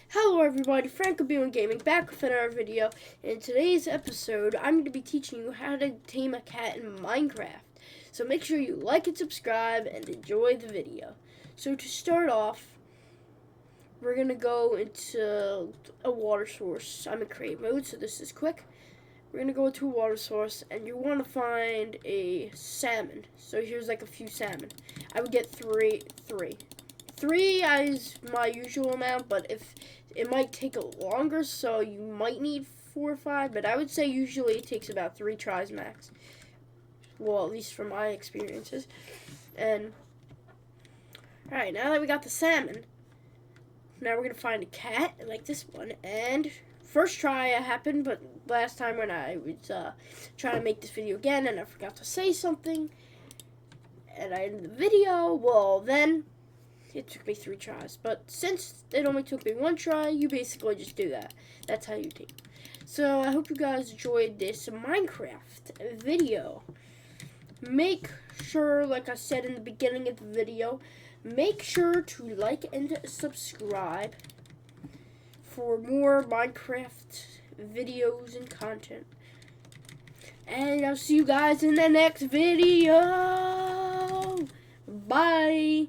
Hello everybody, Franco Gaming back with another video. In today's episode, I'm going to be teaching you how to tame a cat in Minecraft. So make sure you like and subscribe and enjoy the video. So to start off, we're going to go into a water source. I'm in create mode, so this is quick. We're going to go into a water source and you want to find a salmon. So here's like a few salmon. I would get three. Three is my usual amount, but if it might take a longer, so you might need 4 or 5, but I would say usually it takes about 3 tries max. Well, at least from my experiences. And alright, now that we got the salmon, now we're gonna find a cat like this one. And first try it happened, but last time when I was trying to make this video again and I forgot to say something and I ended the video, well then it took me 3 tries, but since it only took me 1 try, you basically just do that. That's how you take. So I hope you guys enjoyed this Minecraft video. Make sure, like I said in the beginning of the video, make sure to like and subscribe for more Minecraft videos and content. And I'll see you guys in the next video. Bye.